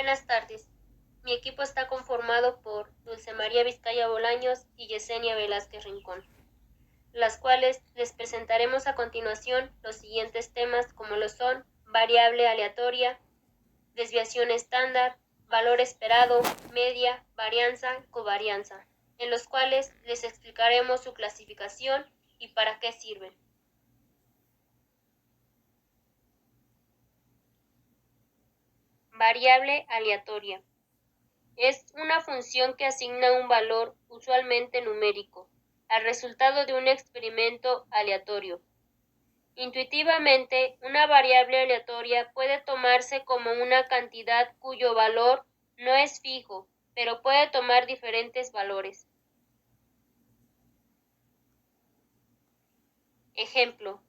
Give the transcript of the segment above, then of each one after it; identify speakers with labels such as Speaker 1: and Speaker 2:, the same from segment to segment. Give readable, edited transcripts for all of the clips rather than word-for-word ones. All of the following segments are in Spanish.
Speaker 1: Buenas tardes. Mi equipo está conformado por Dulce María Vizcaya Bolaños y Yesenia Velázquez Rincón, las cuales les presentaremos a continuación los siguientes temas como lo son variable aleatoria, desviación estándar, valor esperado, media, varianza y covarianza, en los cuales les explicaremos su clasificación y para qué sirven. Variable aleatoria. Es una función que asigna un valor, usualmente numérico, al resultado de un experimento aleatorio. Intuitivamente, una variable aleatoria puede tomarse como una cantidad cuyo valor no es fijo, pero puede tomar diferentes valores. Ejemplo: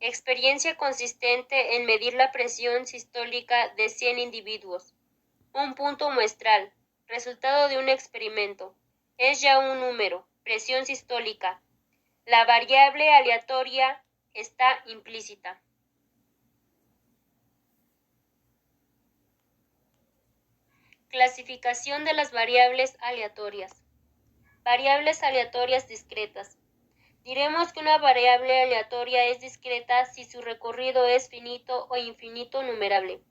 Speaker 1: experiencia consistente en medir la presión sistólica de 100 individuos. Un punto muestral, resultado de un experimento. Es ya un número, presión sistólica. La variable aleatoria está implícita. Clasificación de las variables aleatorias. Variables aleatorias discretas. Diremos que una variable aleatoria es discreta si su recorrido es finito o infinito numerable.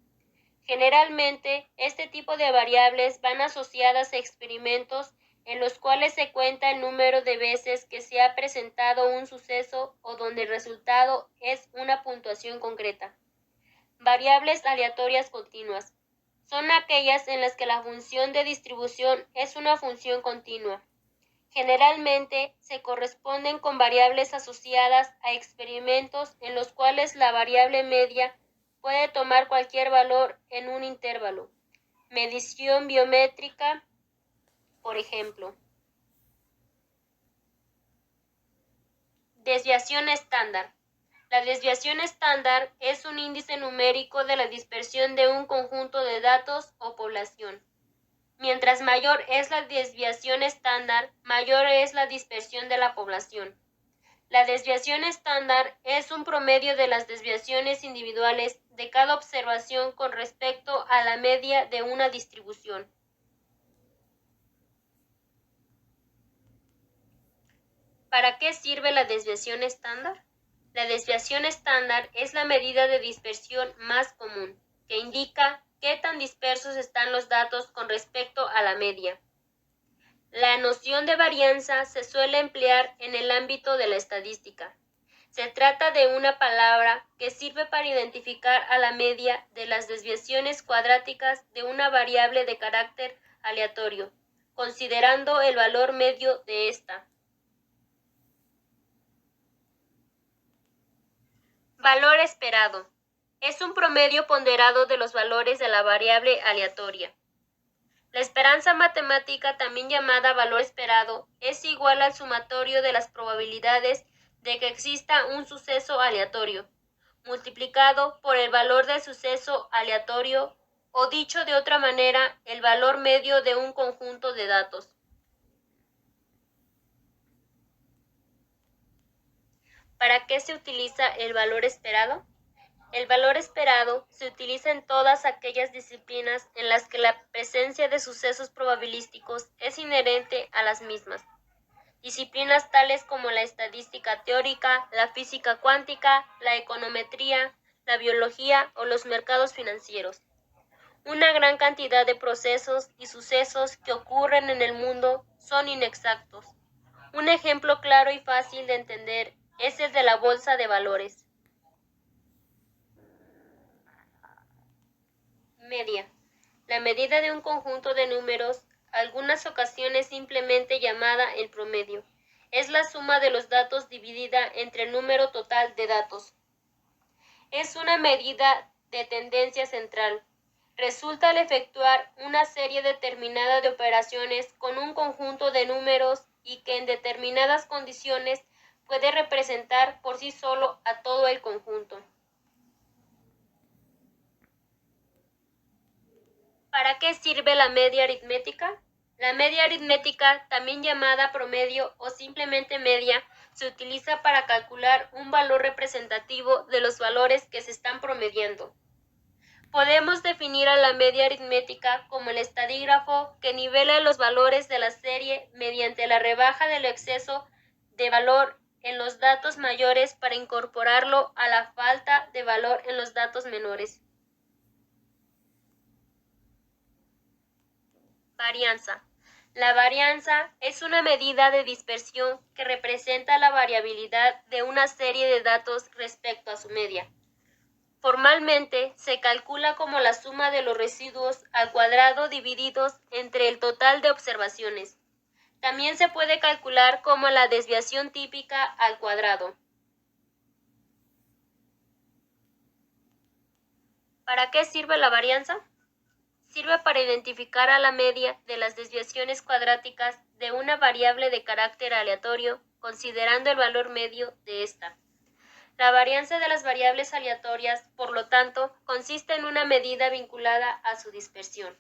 Speaker 1: Generalmente, este tipo de variables van asociadas a experimentos en los cuales se cuenta el número de veces que se ha presentado un suceso o donde el resultado es una puntuación concreta. Variables aleatorias continuas. Son aquellas en las que la función de distribución es una función continua. Generalmente se corresponden con variables asociadas a experimentos en los cuales la variable media puede tomar cualquier valor en un intervalo. Medición biométrica, por ejemplo. Desviación estándar. La desviación estándar es un índice numérico de la dispersión de un conjunto de datos o población. Mientras mayor es la desviación estándar, mayor es la dispersión de la población. La desviación estándar es un promedio de las desviaciones individuales de cada observación con respecto a la media de una distribución. ¿Para qué sirve la desviación estándar? La desviación estándar es la medida de dispersión más común, que indica qué tan dispersos están los datos con respecto a la media. La noción de varianza se suele emplear en el ámbito de la estadística. Se trata de una palabra que sirve para identificar a la media de las desviaciones cuadráticas de una variable de carácter aleatorio, considerando el valor medio de esta. Valor esperado. Es un promedio ponderado de los valores de la variable aleatoria. La esperanza matemática, también llamada valor esperado, es igual al sumatorio de las probabilidades de que exista un suceso aleatorio, multiplicado por el valor del suceso aleatorio, o dicho de otra manera, el valor medio de un conjunto de datos. ¿Para qué se utiliza el valor esperado? El valor esperado se utiliza en todas aquellas disciplinas en las que la presencia de sucesos probabilísticos es inherente a las mismas. Disciplinas tales como la estadística teórica, la física cuántica, la econometría, la biología o los mercados financieros. Una gran cantidad de procesos y sucesos que ocurren en el mundo son inexactos. Un ejemplo claro y fácil de entender es el de la bolsa de valores. Media. La medida de un conjunto de números, algunas ocasiones simplemente llamada el promedio, es la suma de los datos dividida entre el número total de datos. Es una medida de tendencia central. Resulta al efectuar una serie determinada de operaciones con un conjunto de números y que en determinadas condiciones puede representar por sí solo a todo el conjunto. ¿Para qué sirve la media aritmética? La media aritmética, también llamada promedio o simplemente media, se utiliza para calcular un valor representativo de los valores que se están promediando. Podemos definir a la media aritmética como el estadígrafo que nivela los valores de la serie mediante la rebaja del exceso de valor en los datos mayores para incorporarlo a la falta de valor en los datos menores. Varianza. La varianza es una medida de dispersión que representa la variabilidad de una serie de datos respecto a su media. Formalmente, se calcula como la suma de los residuos al cuadrado divididos entre el total de observaciones. También se puede calcular como la desviación típica al cuadrado. ¿Para qué sirve la varianza? Sirve para identificar a la media de las desviaciones cuadráticas de una variable de carácter aleatorio, considerando el valor medio de esta. La varianza de las variables aleatorias, por lo tanto, consiste en una medida vinculada a su dispersión.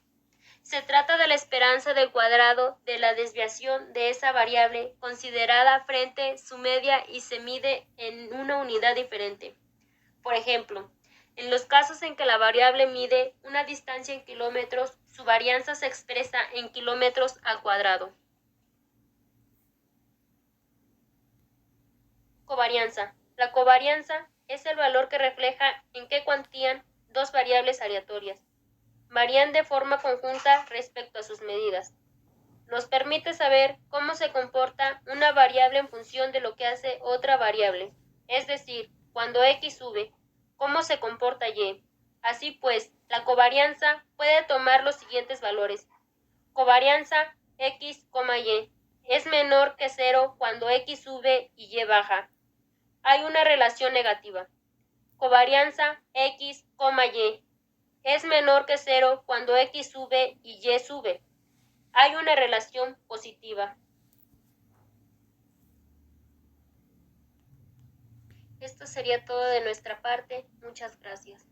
Speaker 1: Se trata de la esperanza del cuadrado de la desviación de esa variable considerada frente su media y se mide en una unidad diferente. Por ejemplo, en los casos en que la variable mide una distancia en kilómetros, su varianza se expresa en kilómetros al cuadrado. Covarianza. La covarianza es el valor que refleja en qué cuantían dos variables aleatorias varían de forma conjunta respecto a sus medidas. Nos permite saber cómo se comporta una variable en función de lo que hace otra variable, es decir, cuando x sube, cómo se comporta y. Así pues, la covarianza puede tomar los siguientes valores. Covarianza x, y es menor que 0 cuando x sube y y baja. Hay una relación negativa. Covarianza x, y es menor que 0 cuando x sube y y sube. Hay una relación positiva. Esto sería todo de nuestra parte. Muchas gracias.